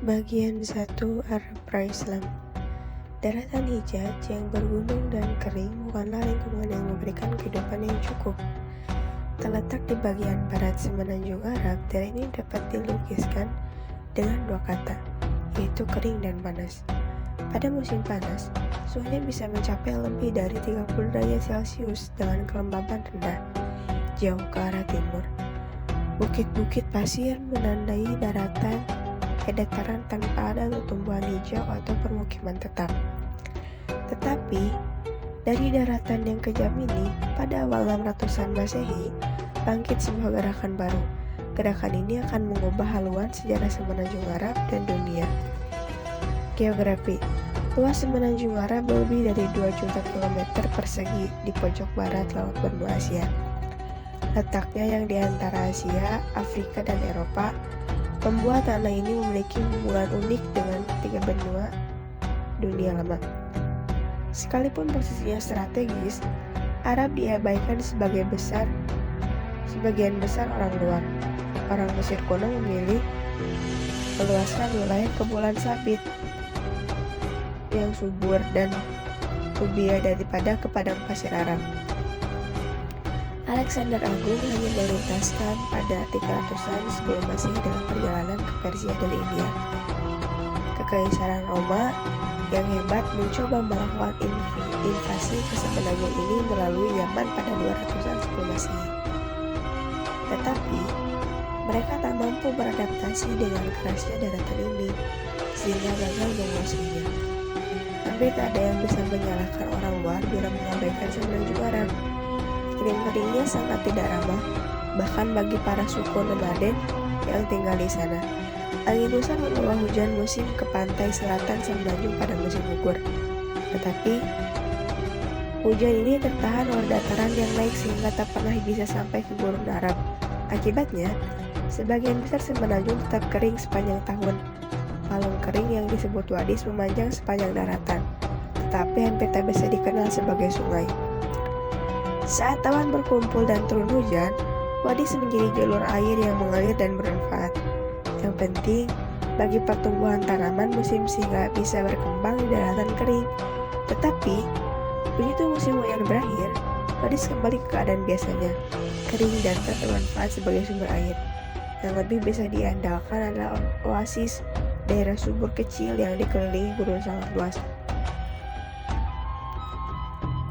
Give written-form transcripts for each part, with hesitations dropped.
Bagian 1 Arab Pra-Islam. Daratan Hijaz yang bergunung dan kering bukanlah lingkungan yang memberikan kehidupan yang cukup. Terletak di bagian barat semenanjung Arab, daerah ini dapat dilukiskan dengan 2 kata, yaitu kering dan panas. Pada musim panas, suhunya bisa mencapai lebih dari 30 derajat Celcius dengan kelembaban rendah. Jauh ke arah timur, bukit-bukit pasir menandai dataran tanpa ada tumbuhan hijau atau permukiman tetap. Tetapi, dari daratan yang kejam ini, pada awal 600-an Masehi, bangkit sebuah gerakan baru. Gerakan ini akan mengubah haluan sejarah semenanjung Arab dan dunia. Geografi. Luas semenanjung Arab lebih dari 2 juta kilometer persegi di pojok barat Laut Benua Asia. Letaknya yang di antara Asia, Afrika, dan Eropa membuat tanah ini memiliki hubungan unik dengan 3 benua dunia lama. Sekalipun posisinya strategis, Arab diabaikan sebagian besar orang luar. Orang Mesir kuno memilih meluaskan wilayah Kepulauan Sabit yang subur dan Nubia daripada ke padang pasir Arab. Alexander Agung hanya melintaskan pada 300-an sebelum Masehi dengan perjalanan ke Persia dari India. Kekaisaran Roma yang hebat mencoba melakukan invasi ke semenanjung ini melalui Yaman pada 200-an sebelum Masehi. Tetapi, mereka tak mampu beradaptasi dengan kerasnya daratan ini, sehingga gagal menguasainya. Hampir tak ada yang bisa menyalahkan orang luar bila mengabaikan semenanjung Arab. Iklim keringnya sangat tidak ramah, bahkan bagi para suku nomaden yang tinggal di sana. Angin besar membawa hujan musim ke pantai selatan semenanjung pada musim gugur. Tetapi, hujan ini tertahan oleh dataran yang naik sehingga tak pernah bisa sampai ke gurun Arab. Akibatnya, sebagian besar semenanjung tetap kering sepanjang tahun. Palung kering yang disebut wadis memanjang sepanjang daratan, tetapi hampir tak bisa dikenal sebagai sungai. Saat awan berkumpul dan turun hujan, wadis menjadi jalur air yang mengalir dan bermanfaat. Yang penting, bagi pertumbuhan tanaman musim sehingga bisa berkembang di daratan kering. Tetapi, begitu musim hujan berakhir, wadis kembali ke keadaan biasanya, kering dan tak bermanfaat sebagai sumber air. Yang lebih bisa diandalkan adalah oasis, daerah subur kecil yang dikelilingi gunung sangat luas.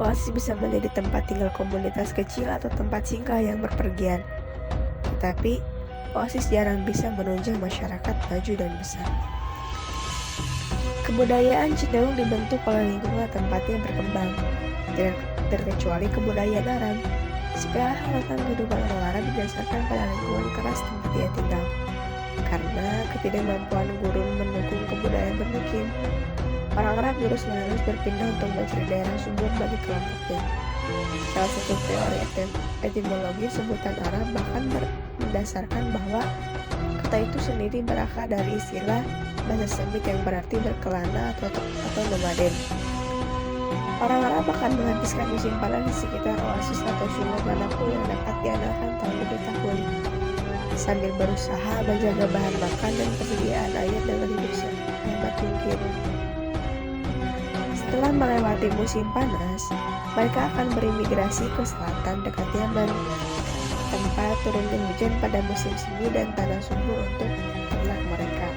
Oasis bisa menjadi tempat tinggal komunitas kecil atau tempat singgah yang berpergian. Tetapi, oasis jarang bisa menunjang masyarakat maju dan besar. Kebudayaan cenderung dibentuk oleh lingkungan tempatnya berkembang, terkecuali kebudayaan Arab. Segala hal tentang kehidupan orang Arab didasarkan pada lingkungan keras tempat dia tinggal. Karena ketidakmampuan gurun mendukung kebudayaan bermukim, orang Arab terus-menerus berpindah untuk mencari daerah subur bagi kelompoknya. Salah satu teori etimologi sebutan Arab bahkan mendasarkan bahwa kata itu sendiri berakar dari istilah bahasa Semit yang berarti berkelana atau nomaden. Orang Arab akan menghabiskan musim panas di sekitar oasis atau sumur manapun yang dapat diandalkan tahun tahun, sambil berusaha menjaga bahan makan dan persediaan air dengan hidup sehebat mungkin. Setelah melewati musim panas, mereka akan berimigrasi ke selatan dekat Yaman, tempat turunnya hujan pada musim semi dan tanah subur untuk ternak mereka.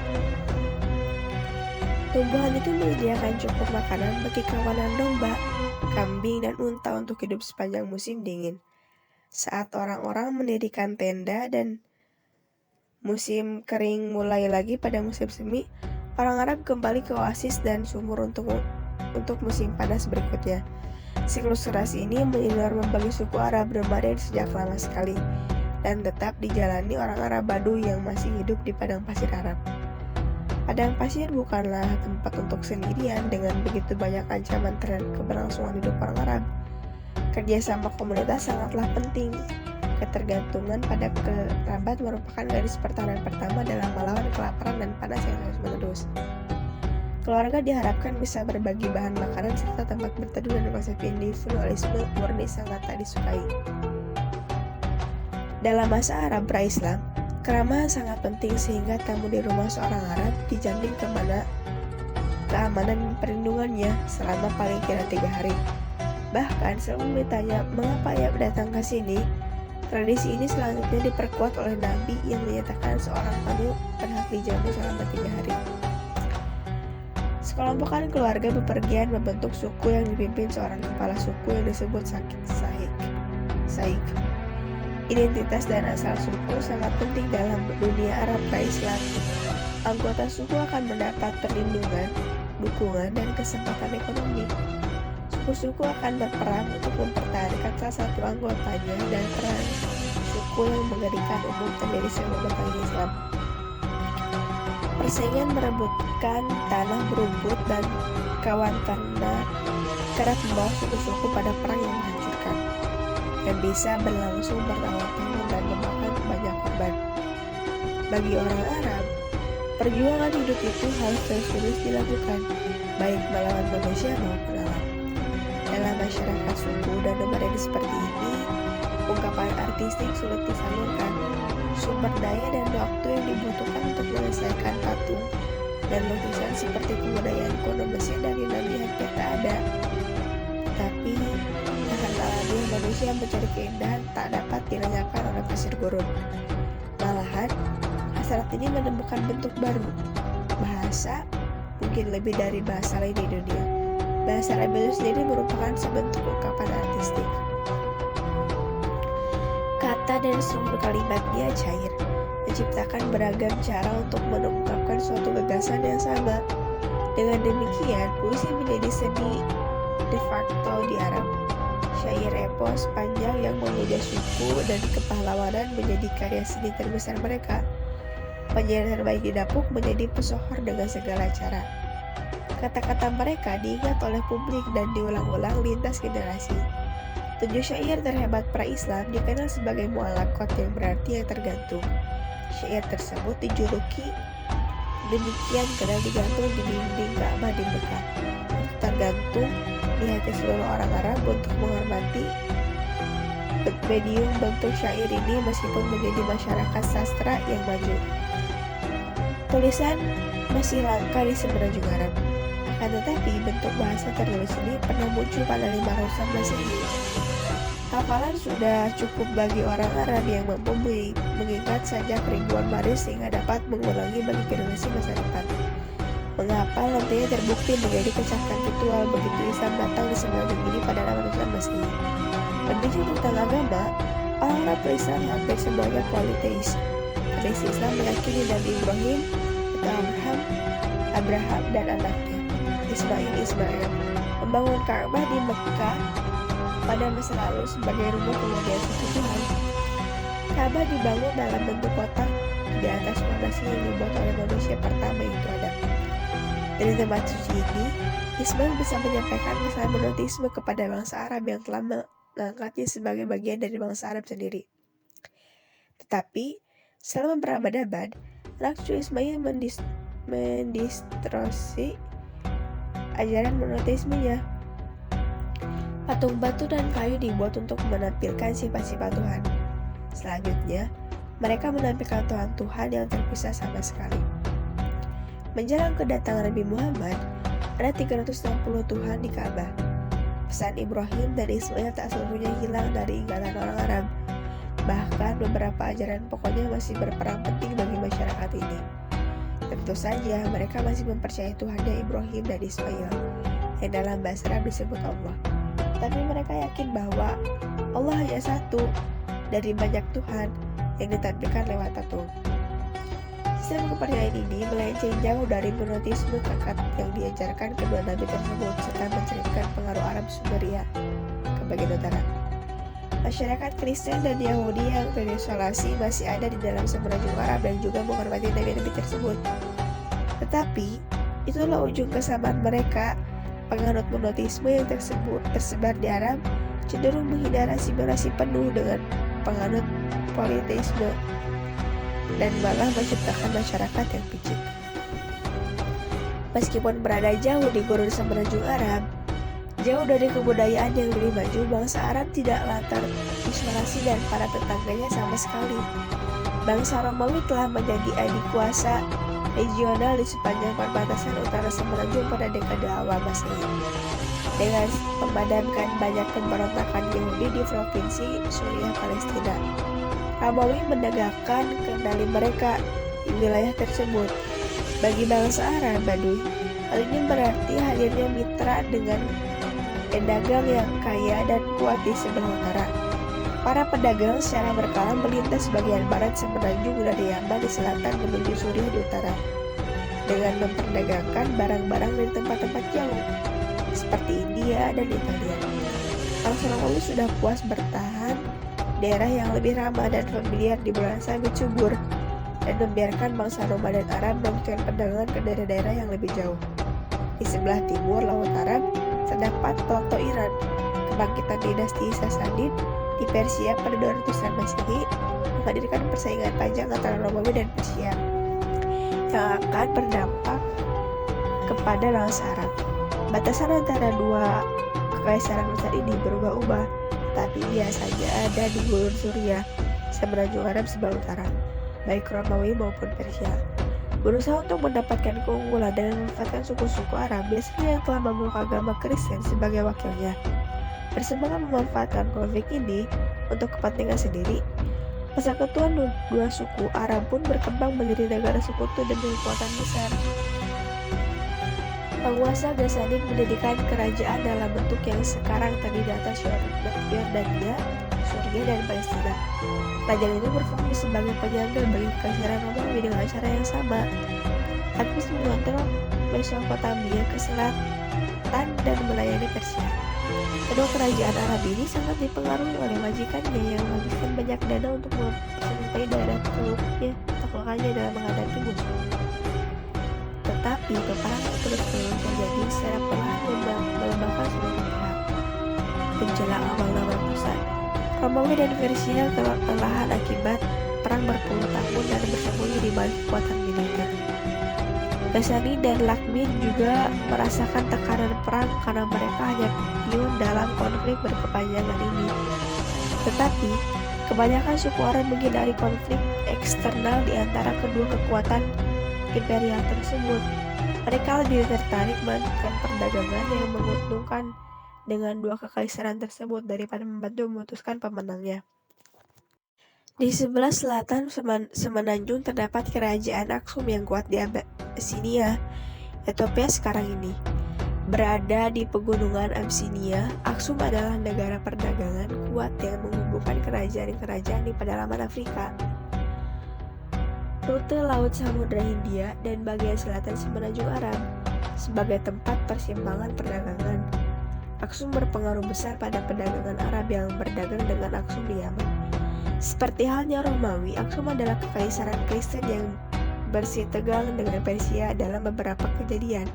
Tumbuhan itu menyediakan cukup makanan bagi kawanan domba, kambing, dan unta untuk hidup sepanjang musim dingin. Saat orang-orang mendirikan tenda dan musim kering mulai lagi pada musim semi, orang Arab kembali ke oasis dan sumur untuk musim panas berikutnya. Siklus keras ini menyindir membagi suku Arab nomaden sejak lama sekali, dan tetap dijalani orang Arab Baduy yang masih hidup di padang pasir Arab. Padang pasir bukanlah tempat untuk sendirian dengan begitu banyak ancaman terhadap keberlangsungan hidup orang Arab. Kerjasama komunitas sangatlah penting. Ketergantungan pada kerabat merupakan garis pertahanan pertama dalam melawan kelaparan dan panas yang terus-menerus. Keluarga diharapkan bisa berbagi bahan makanan serta tempat berteduh, dan konsep individualisme murni sangat tak disukai. Dalam masa Arab pra-Islam, Keramahan sangat penting sehingga tamu di rumah seorang Arab dijamin keamanan dan perlindungannya selama paling tidak 3 hari. Bahkan sebelum ditanya mengapa ia datang ke sini, tradisi ini selanjutnya diperkuat oleh Nabi yang menyatakan seorang tamu berhak dijamu selama 3 hari. Sekelompokan keluarga bepergian membentuk suku yang dipimpin seorang kepala suku yang disebut Saik. Identitas dan asal suku sangat penting dalam dunia Arab pra-Islam. Anggota suku akan mendapat perlindungan, dukungan, dan kesempatan ekonomi. Suku-suku akan berperang untuk mempertahankan salah satu anggotanya dan perang suku yang mengerikan umum terjadi sebelum datangnya Islam. Persaingan merebutkan tanah berumput dan kawan karena kerap membawa suku-suku pada perang yang menghancurkan, yang bisa berlangsung bertahun-tahun dan memakan banyak korban. Bagi orang Arab, perjuangan hidup itu harus terus dilakukan, baik melawan manusia maupun alam. Dalam masyarakat suku dan nomaden seperti ini, ungkapan artistik sulit disalurkan. Sumber daya dan waktu yang dibutuhkan untuk menyelesaikan patung dan lukisan seperti kebudayaan kuno Mesir dan Yunani hampir tak ada. Tapi akan alamiah manusia mencari keindahan tak dapat dilenyapkan oleh pasir gurun. Malahan, hasrat ini menemukan bentuk baru. Bahasa, mungkin lebih dari bahasa lain di dunia. Bahasa Arab itu sendiri merupakan sebentuk ungkapan artistik. Kata dan struktur kalimatnya cair, menciptakan beragam cara untuk mengungkapkan suatu gagasan yang sama. Dengan demikian, puisi menjadi seni de facto di Arab. Syair epos panjang yang memuja suku dan kepahlawanan menjadi karya seni terbesar mereka. Penyair terbaik di dapur menjadi pesohor dengan segala cara. Kata-kata mereka diingat oleh publik dan diulang-ulang lintas generasi. 7 syair terhebat pra-Islam dikenal sebagai mu'allaqat yang berarti yang tergantung. Syair tersebut dijuluki demikian karena digantung di dinding Ka'bah di Mekah. Tergantung di hati seluruh orang Arab untuk menghormati medium bentuk syair ini meskipun menjadi masyarakat sastra yang maju. Tulisan masih langka di semenanjung Arab. Akan tetapi bentuk bahasa tertulis ini pernah muncul pada 500-an Masehi. Hafalan sudah cukup bagi orang Arab yang mampu mengingat sajak ribuan baris sehingga dapat mengulangi bagi generasi masa depan. Mengapa nantinya terbukti menjadi kecakan ritual begitu Islam datang di semenanjung ini pada 500-an Masehi. Berbicara tentang agama, orang Arab Islam hampir semuanya politeis. Tradisi Islam meyakini Nabi Ibrahim, Abraham dan anaknya Ismail membangun Ka'bah di Mekah pada masa lalu sebagai rumah kemudian satu Tuhan. Ka'bah dibangun dalam bentuk kotak di atas fondasi yang dibuat oleh manusia pertama itu Adam. Dari tempat suci ini, Ismail bisa menyampaikan pesan monoteisme kepada bangsa Arab yang telah mengangkatnya sebagai bagian dari bangsa Arab sendiri. Tetapi, selama berabad-abad, anak cucu Ismail mendistorsi ajaran monoteismenya. Patung batu dan kayu dibuat untuk menampilkan sifat-sifat Tuhan. Selanjutnya, mereka menampilkan Tuhan yang terpisah sama sekali. Menjelang kedatangan Nabi Muhammad, ada 360 Tuhan di Ka'bah. Pesan Ibrahim dan Ismail tak seluruhnya hilang dari ingatan orang Arab. Bahkan beberapa ajaran pokoknya masih berperan penting bagi masyarakat ini. Tentu saja mereka masih mempercayai Tuhannya Ibrahim dan Ismail, yang dalam bahasa Arab disebut Allah. Tapi mereka yakin bahwa Allah hanya satu dari banyak Tuhan yang ditampilkan lewat patung. Sistem kepercayaan ini melenceng jauh dari monoteisme kakak yang diajarkan kedua nabi tersebut serta menceritakan pengaruh Arab Sumeria ke bagian utara. Masyarakat Kristen dan Yahudi yang terisolasi masih ada di dalam semenanjung Arab dan juga menghormati nabi-nabi tersebut. Tetapi, itulah ujung kesamaan mereka. Penganut monoteisme yang tersebar di Arab cenderung menghindari asimilasi penuh dengan penganut politeisme dan malah menciptakan masyarakat yang picik. Meskipun berada jauh di gurun semenanjung Arab, jauh dari kebudayaan yang lebih maju, bangsa Arab tidak lantar isolasi dan para tetangganya sama sekali. Bangsa Romawi telah menjadi adik kuasa regional di sepanjang perbatasan utara Semenanjung pada dekade awal Masehi. Dengan memadamkan banyak pemberontakan Yahudi di provinsi Suriah Palestina, Romawi menegakkan kendali mereka di wilayah tersebut. Bagi bangsa Arab Baduy, hal ini berarti hadirnya mitra dengan pedagang yang kaya dan kuat di sebelah utara. Para pedagang secara berkala melintas bagian barat Semenanjung dari Yaman di selatan menuju Suriah di utara, dengan memperdagangkan barang-barang dari tempat-tempat jauh, seperti India dan Italia. Bangsa Romawi sudah puas bertahan daerah yang lebih ramah dan familiar di bulan sabit subur, dan membiarkan bangsa Roma dan Arab melanjutkan perdagangan ke daerah-daerah yang lebih jauh. Di sebelah timur Laut Arab terdapat Plato Iran. Kebangkitan dinasti Sasanid di Persia pada 200-an Masehi menghadirkan persaingan panjang antara Romawi dan Persia yang akan berdampak kepada bangsa Arab. Batasan antara dua kekaisaran besar ini berubah-ubah, tapi biasanya ada di Gurun Suriah, Semenanjung Arab sebelah utara, baik Romawi maupun Persia. Berusaha untuk mendapatkan keunggulan dan memanfaatkan suku-suku Arab biasanya yang telah memeluk agama Kristen sebagai wakilnya. Bersemangat memanfaatkan konflik ini untuk kepentingan sendiri, persekutuan dua suku Arab pun berkembang menjadi negara sekutu dan kekuatan besar. Penguasa Ghassanid mendirikan kerajaan dalam bentuk yang sekarang terdiri atas Yordania, Suriah, dan Palestina. Kerajaan itu berfungsi sebagai penyangga bagi Kekaisaran Romawi dengan cara yang sama. Aktif mengontrol Mesopotamia ke selatan dan melayani Persia. Kedua kerajaan Arab ini sangat dipengaruhi oleh majikannya yang menghabiskan banyak dana untuk mencintai daerah taklukannya dalam menghadapi musuh. Tetapi peperangan terus-menerus terjadi secara perlahan melemahkan seluruh pihak. Menjelang awal 600-an, Romawi dan Persia kelelahan akibat perang berpuluh tahun dan bersembunyi di balik kekuatan militer. Ghassanid dan Lakhmid juga merasakan tekanan perang karena mereka hanya pion dalam konflik berkepanjangan ini. Tetapi, kebanyakan suku Arab menghindari konflik eksternal di antara kedua kekuatan imperial tersebut. Mereka lebih tertarik melanjutkan perdagangan yang menguntungkan dengan dua kekaisaran tersebut daripada membantu memutuskan pemenangnya. Di sebelah selatan Semenanjung terdapat kerajaan Aksum yang kuat di Abyssinia, Ethiopia sekarang ini. Berada di pegunungan Abyssinia, Aksum adalah negara perdagangan kuat yang menghubungkan kerajaan-kerajaan di pedalaman Afrika, rute Laut Samudra Hindia, dan bagian selatan Semenanjung Arab sebagai tempat persimpangan perdagangan. Aksum berpengaruh besar pada perdagangan Arab yang berdagang dengan Aksum di Yaman. Seperti halnya Romawi, Aksum adalah kekaisaran Kristen yang bersitegang dengan Persia dalam beberapa kejadian.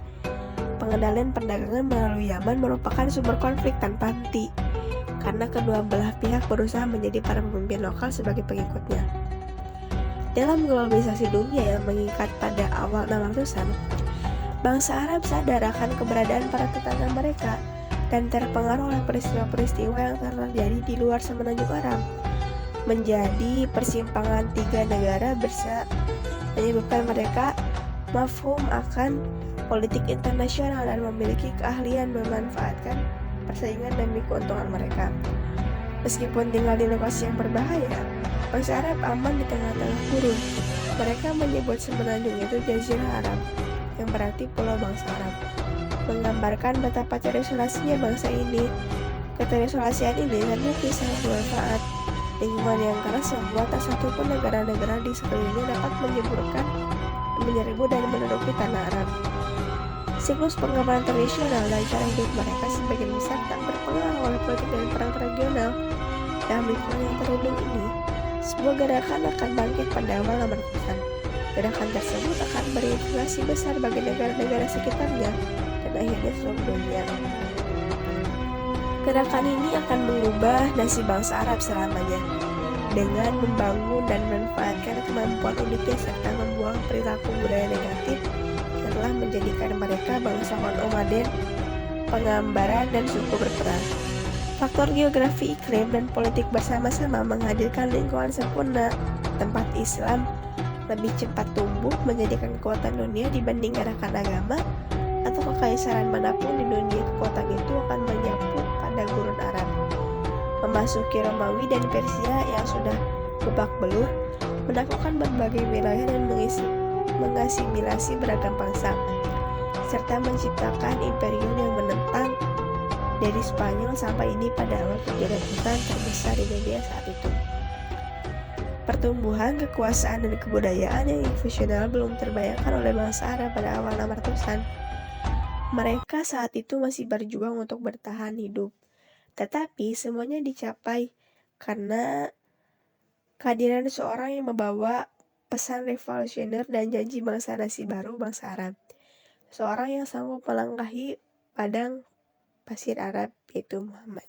Pengendalian perdagangan melalui Yaman merupakan sumber konflik tanpa henti, karena kedua belah pihak berusaha menjadi para pemimpin lokal sebagai pengikutnya. Dalam globalisasi dunia yang mengikat pada awal 600-an, bangsa Arab sadar akan keberadaan para tetangga mereka dan terpengaruh oleh peristiwa-peristiwa yang terjadi di luar Semenanjung Arab. Menjadi persimpangan tiga negara menyebabkan mereka mafhum akan politik internasional dan memiliki keahlian memanfaatkan persaingan demi keuntungan mereka. Meskipun tinggal di lokasi yang berbahaya, bangsa Arab aman di tengah-tengah gurun. Mereka menyebut Semenanjung itu Jazirah Arab, yang berarti pulau bangsa Arab, menggambarkan betapa terisolasinya bangsa ini. Keterisolasian ini terbukti sangat bermanfaat. Lingkungan yang keras membuat tak satupun negara-negara di sekelilingnya dapat menyerbu dan menduduki tanah Arab. Siklus pengembangan tradisional dan cara hidup mereka sebagian besar tak berpengaruh oleh politik dan perang regional. Dalam lingkungan yang terlindung ini, sebuah gerakan akan bangkit pada awal 600-an. Gerakan tersebut akan berimplikasi besar bagi negara-negara sekitarnya dan akhirnya seluruh dunia. Gerakan ini akan mengubah nasib bangsa Arab selamanya dengan membangun dan memanfaatkan kemampuan uniknya serta membuang perilaku budaya negatif yang telah menjadikan mereka bangsa nomaden, penggambaran, dan suku berperang. Faktor geografi, iklim, dan politik bersama-sama menghadirkan lingkungan sempurna tempat Islam lebih cepat tumbuh menjadikan kekuatan dunia dibanding gerakan agama, atau kekaisaran manapun di dunia kekuatan itu akan menyapu pada gurun Arab, memasuki Romawi dan Persia yang sudah babak belur, menaklukkan berbagai wilayah dan mengasimilasi beragam bangsa, serta menciptakan imperium yang menentang dari Spanyol sampai ini pada awal penjajahan terbesar di dunia saat itu. Pertumbuhan kekuasaan dan kebudayaan yang invasional belum terbayangkan oleh bangsa Arab pada awal 600-an. Mereka saat itu masih berjuang untuk bertahan hidup. Tetapi semuanya dicapai karena kehadiran seorang yang membawa pesan revolusioner dan janji bangsa nasi baru bangsa Arab. Seorang yang sanggup melangkahi padang pasir Arab, yaitu Muhammad.